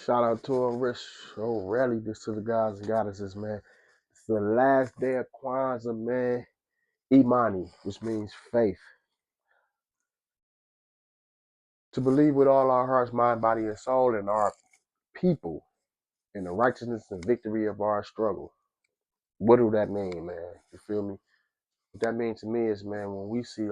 Shout out to him, Rich. So rally this to the gods and goddesses, man. It's the last day of Kwanzaa, man. Imani, which means faith. To believe with all our hearts, mind, body, and soul in our people, in the righteousness and victory of our struggle. What do that mean, man? You feel me? What that means to me is, man, when we see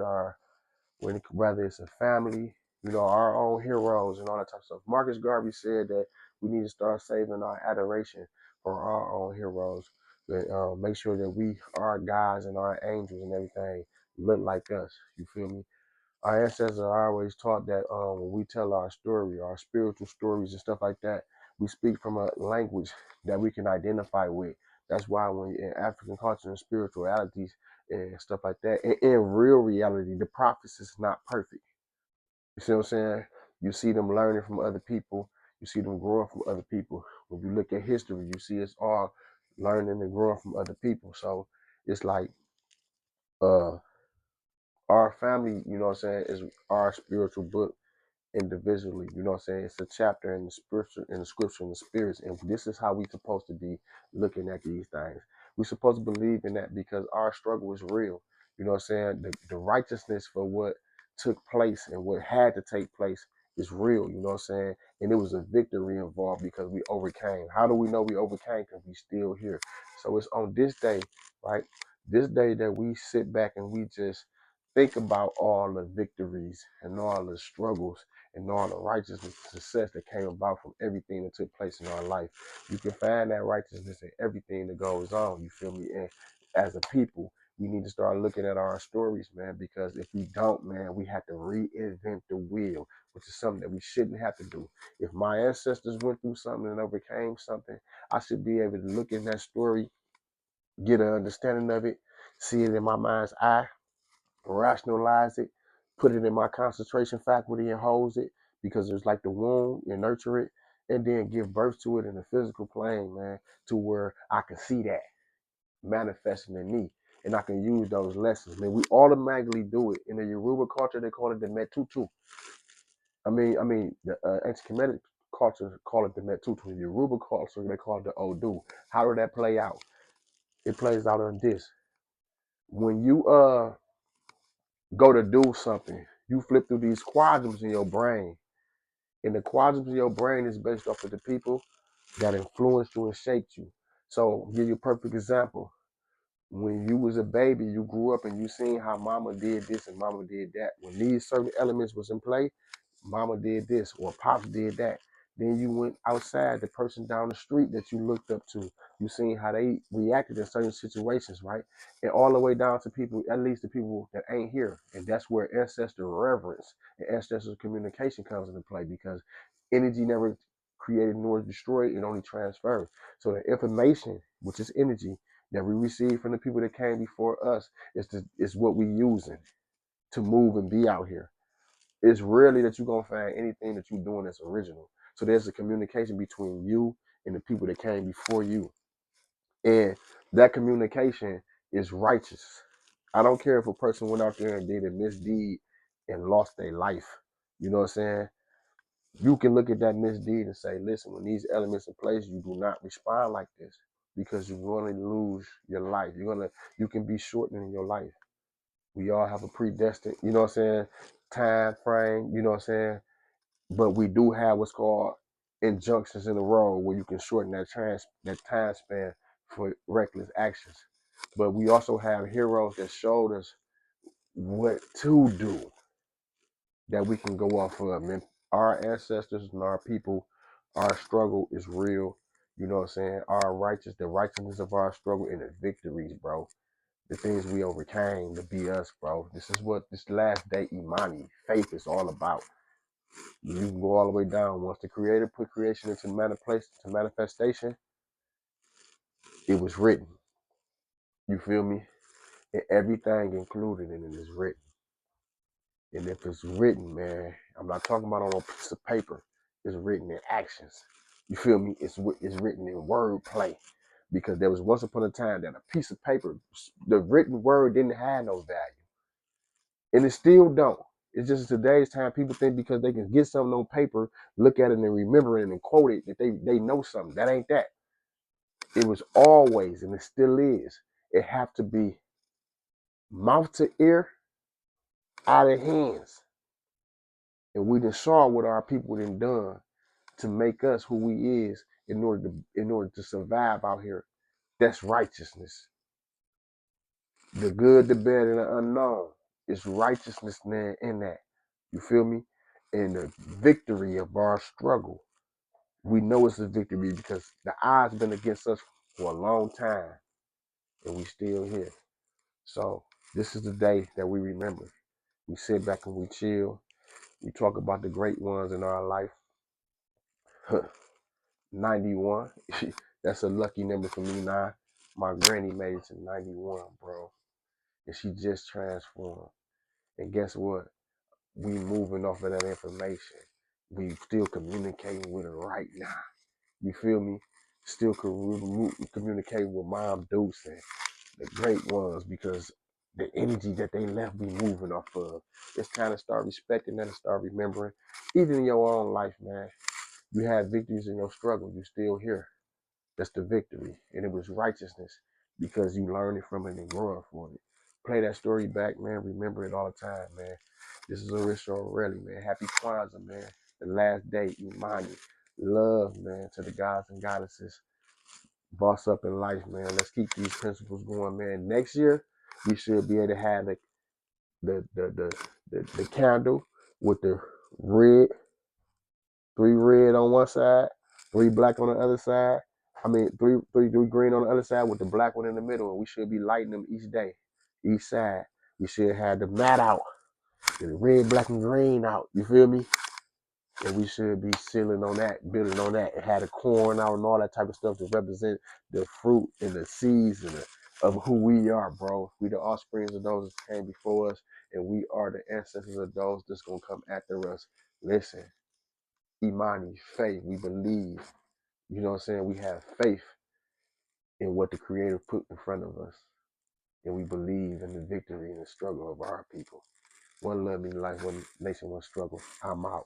whether it's a family, our own heroes and all that type of stuff. Marcus Garvey said that we need to start saving our adoration for our own heroes. But make sure that our guys and our angels and everything look like us. You feel me? Our ancestors are always taught that when we tell our story, our spiritual stories and stuff like that, we speak from a language that we can identify with. That's why when in African culture and spiritualities and stuff like that, in real reality, the prophets is not perfect. You see what I'm saying? You see them learning from other people. You see them growing from other people. When you look at history, you see it's all learning and growing from other people. So it's like uh our family, what I'm saying, is our spiritual book individually. You know what I'm saying? It's a chapter in the spiritual, in the scripture, in the spirits, and this is how we supposed to be looking at these things. We supposed to believe in that because our struggle is real. You know what I'm saying? The righteousness for what took place and what had to take place is real. You know what I'm saying? And it was a victory involved because we overcame. How do we know we overcame? Because we still here. So it's on this day, right? This day that we sit back and we just think about all the victories and all the struggles and all the righteousness and success that came about from everything that took place in our life. You can find that righteousness in everything that goes on. You feel me? And as a people, we need to start looking at our stories, man, because if we don't, man, we have to reinvent the wheel, which is something that we shouldn't have to do. If my ancestors went through something and overcame something, I should be able to look in that story, get an understanding of it, see it in my mind's eye, rationalize it, put it in my concentration faculty and holds it because it's like the womb and nurture it and then give birth to it in the physical plane, man, to where I can see that manifesting in me and I can use those lessons. Man, we automatically do it. In the Yoruba culture, they call it the metutu. The anti-Kemetic culture call it the metutu. The Yoruba culture, they call it the odu. How did that play out? It plays out on this. When you go to do something, you flip through these quadrants in your brain. And the quadrants in your brain is based off of the people that influenced you and shaped you. So I'll give you a perfect example. When you was a baby, you grew up and you seen how mama did this and mama did that. When these certain elements was in play, mama did this or pops did that. Then you went outside, the person down the street that you looked up to, you seen how they reacted in certain situations, right? And all the way down to people, at least the people that ain't here. And that's where ancestral reverence and ancestral communication comes into play because energy never created nor destroyed, it only transferred. So the information, which is energy, that we receive from the people that came before us is what we using to move and be out here. It's rarely that you're gonna find anything that you're doing that's original. So there's a communication between you and the people that came before you. And that communication is righteous. I don't care if a person went out there and did a misdeed and lost their life. You know what I'm saying? You can look at that misdeed and say, listen, when these elements in place, you do not respond like this because you're going to lose your life. You can be shortened in your life. We all have a predestined, time frame, you know what I'm saying? But we do have what's called injunctions in the road where you can shorten that time span for reckless actions. But we also have heroes that showed us what to do that we can go off of. Man, our ancestors and our people, our struggle is real. You know what I'm saying? The righteousness of our struggle and the victories, bro. The things we overcame to be us, bro. This is what this last day Imani, faith is all about. You can go all the way down. Once the Creator put creation into manifestation, it was written. You feel me? And everything included in it is written. And if it's written, man, I'm not talking about on a piece of paper. It's written in actions. You feel me? It's written in word play. Because there was once upon a time that a piece of paper, the written word didn't have no value. And it still don't. It's just today's time. People think because they can get something on paper, look at it and remember it and quote it, that they know something. That ain't that. It was always, and it still is. It have to be mouth to ear, out of hands. And we done saw what our people done done to make us who we is in order to survive out here. That's righteousness. The good, the bad, and the unknown. It's righteousness in that. You feel me? And the victory of our struggle. We know it's a victory because the odds been against us for a long time, and we still here. So this is the day that we remember. We sit back and we chill. We talk about the great ones in our life. 91. That's a lucky number for me now. My granny made it to 91, bro. And she just transformed. And guess what? We moving off of that information. We still communicating with her right now. You feel me? Still communicating with Mom Deuce and the great ones because the energy that they left we moving off of. It's time to start respecting that and start remembering. Even in your own life, man, you had victories in your struggle. You still here. That's the victory. And it was righteousness because you learned it from it and growing from it. Play that story back, man. Remember it all the time, man. This is Arisha O'Reilly, man. Happy Kwanzaa, man. The last day, Imani. Love, man, to the gods and goddesses. Boss up in life, man. Let's keep these principles going, man. Next year, we should be able to have the candle with the red, 3 red on one side, 3 black on the other side. I mean, three green on the other side with the black one in the middle, and we should be lighting them each day, each side. We should have the mat out, the red, black, and green out. You feel me? And we should be sealing on that, building on that, and have the corn out and all that type of stuff to represent the fruit and the seeds and of who we are, bro. We the offsprings of those that came before us, and we are the ancestors of those that's gonna come after us. Listen, Imani, faith, we believe. You know what I'm saying? We have faith in what the Creator put in front of us, and we believe in the victory and the struggle of our people. One love, me life, one nation, one struggle. I'm out.